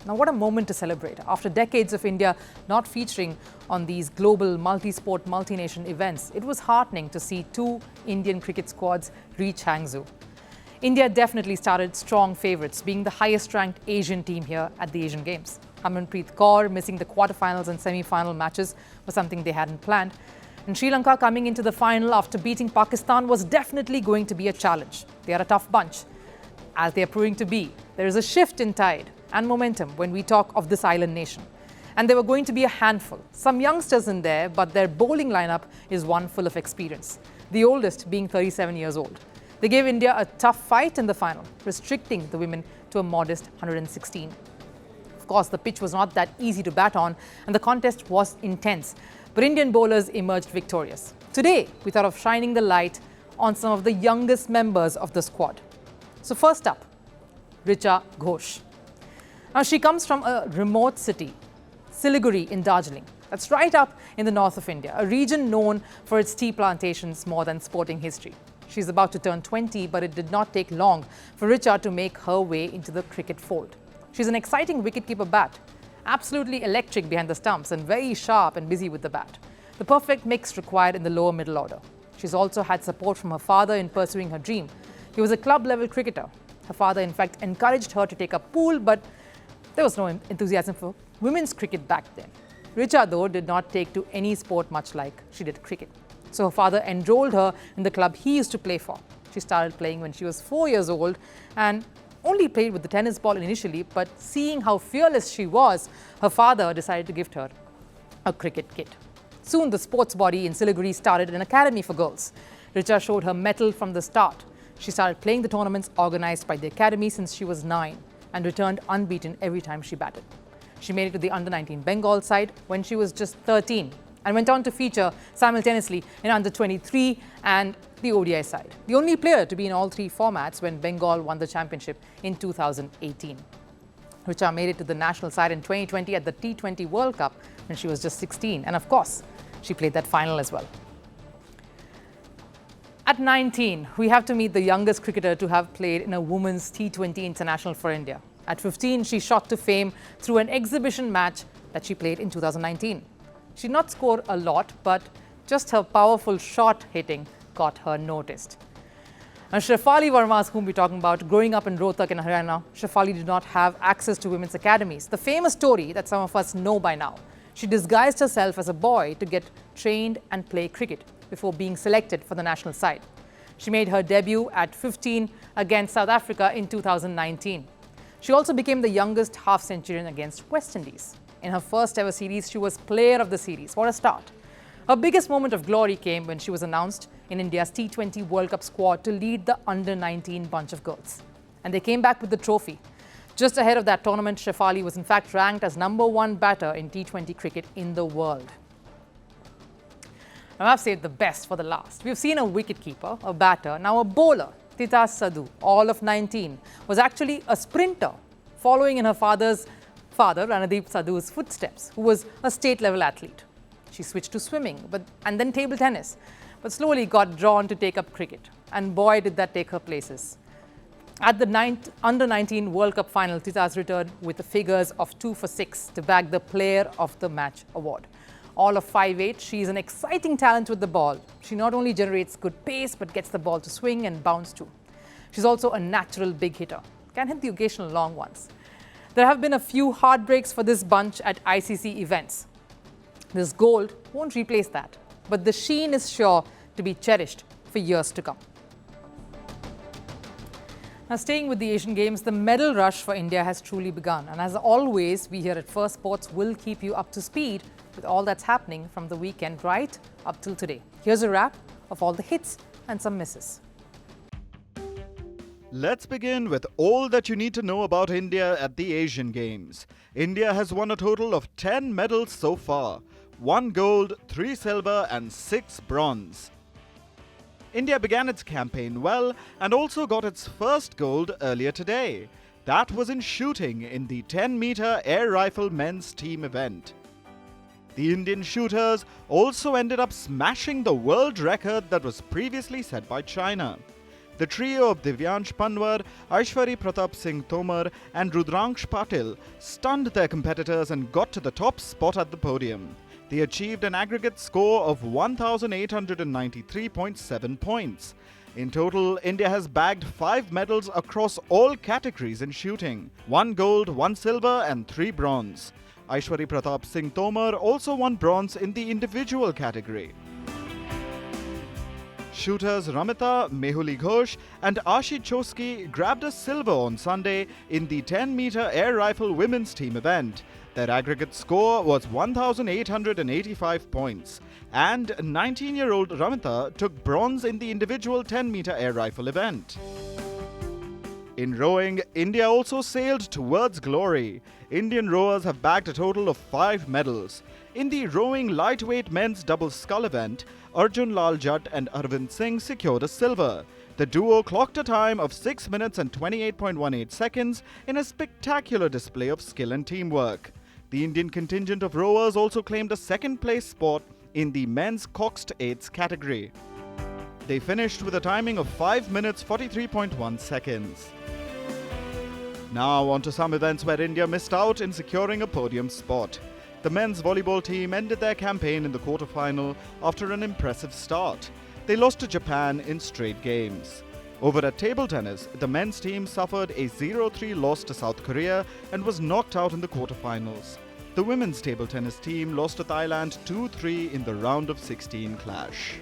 Now, what a moment to celebrate. After decades of India not featuring on these global multi-sport, multi-nation events, it was heartening to see two Indian cricket squads reach Hangzhou. India definitely started strong favourites, being the highest-ranked Asian team here at the Asian Games. Harmanpreet Kaur missing the quarterfinals and semi-final matches was something they hadn't planned. And Sri Lanka coming into the final after beating Pakistan was definitely going to be a challenge. They are a tough bunch, as they are proving to be. There is a shift in tide and momentum when we talk of this island nation. And they were going to be a handful. Some youngsters in there, but their bowling lineup is one full of experience, the oldest being 37 years old. They gave India a tough fight in the final, restricting the women to a modest 116. Of course, the pitch was not that easy to bat on, and the contest was intense. But Indian bowlers emerged victorious. Today, we thought of shining the light on some of the youngest members of the squad. So first up, Richa Ghosh. Now, she comes from a remote city, Siliguri in Darjeeling. That's right up in the north of India, a region known for its tea plantations more than sporting history. She's about to turn 20, but it did not take long for Richa to make her way into the cricket fold. She's an exciting wicketkeeper bat, absolutely electric behind the stumps and very sharp and busy with the bat. The perfect mix required in the lower middle order. She's also had support from her father in pursuing her dream. He was a club-level cricketer. Her father, in fact, encouraged her to take up pool, but there was no enthusiasm for women's cricket back then. Richa, though, did not take to any sport much like she did cricket. So her father enrolled her in the club he used to play for. She started playing when she was 4 years old and only played with the tennis ball initially, but seeing how fearless she was, her father decided to gift her a cricket kit. Soon the sports body in Siliguri started an academy for girls. Richa showed her mettle from the start. She started playing the tournaments organized by the academy since she was 9 and returned unbeaten every time she batted. She made it to the under-19 Bengal side when she was just 13 and went on to feature simultaneously in under-23 and the ODI side. The only player to be in all three formats when Bengal won the championship in 2018. Richa made it to the national side in 2020 at the T20 World Cup when she was just 16. And of course, she played that final as well. At 19, we have to meet the youngest cricketer to have played in a women's T20 international for India. At 15, she shot to fame through an exhibition match that she played in 2019. She did not score a lot, but just her powerful shot hitting got her noticed. And Shafali Verma, whom we're talking about, growing up in Rohtak in Haryana, Shafali did not have access to women's academies. The famous story that some of us know by now. She disguised herself as a boy to get trained and play cricket before being selected for the national side. She made her debut at 15 against South Africa in 2019. She also became the youngest half-centurion against West Indies. In her first ever series, she was player of the series. What a start. Her biggest moment of glory came when she was announced in India's T20 World Cup squad to lead the under-19 bunch of girls. And they came back with the trophy. Just ahead of that tournament, Shafali was in fact ranked as #1 batter in T20 cricket in the world. Now I've saved the best for the last. We've seen a wicketkeeper, a batter, now a bowler. Titas Sadhu, all of 19, was actually a sprinter, following in her father, Ranadeep Sadhu's footsteps, who was a state-level athlete. She switched to swimming and then table tennis, but slowly got drawn to take up cricket. And boy, did that take her places. At the under-19 World Cup final, Titas returned with the figures of 2 for 6 to bag the Player of the Match award. All of 5'8", she is an exciting talent with the ball. She not only generates good pace, but gets the ball to swing and bounce too. She's also a natural big hitter, can hit the occasional long ones. There have been a few heartbreaks for this bunch at ICC events. This gold won't replace that, but the sheen is sure to be cherished for years to come. Now, staying with the Asian Games, the medal rush for India has truly begun. And as always, we here at Firstpost will keep you up to speed with all that's happening from the weekend right up till today. Here's a wrap of all the hits and some misses. Let's begin with all that you need to know about India at the Asian Games. India has won a total of 10 medals so far. 1 gold, 3 silver and 6 bronze. India began its campaign well and also got its first gold earlier today. That was in shooting in the 10-meter air rifle men's team event. The Indian shooters also ended up smashing the world record that was previously set by China. The trio of Divyansh Panwar, Aishwarya Pratap Singh Tomar and Rudraksh Patil stunned their competitors and got to the top spot at the podium. They achieved an aggregate score of 1,893.7 points. In total, India has bagged 5 medals across all categories in shooting: 1 gold, 1 silver and 3 bronze. Aishwarya Pratap Singh Tomar also won bronze in the individual category. Shooters Ramita, Mehuli Ghosh and Ashi Choski grabbed a silver on Sunday in the 10-meter air rifle women's team event. Their aggregate score was 1,885 points, and 19-year-old Ramita took bronze in the individual 10-meter air rifle event. In rowing, India also sailed towards glory. Indian rowers have bagged a total of 5 medals. In the rowing lightweight men's double scull event, Arjun Lal Jatt and Arvind Singh secured a silver. The duo clocked a time of 6 minutes and 28.18 seconds in a spectacular display of skill and teamwork. The Indian contingent of rowers also claimed a second-place spot in the men's coxed eights category. They finished with a timing of 5 minutes 43.1 seconds. Now on to some events where India missed out in securing a podium spot. The men's volleyball team ended their campaign in the quarterfinal after an impressive start. They lost to Japan in straight games. Over at table tennis, the men's team suffered a 0-3 loss to South Korea and was knocked out in the quarterfinals. The women's table tennis team lost to Thailand 2-3 in the round of 16 clash.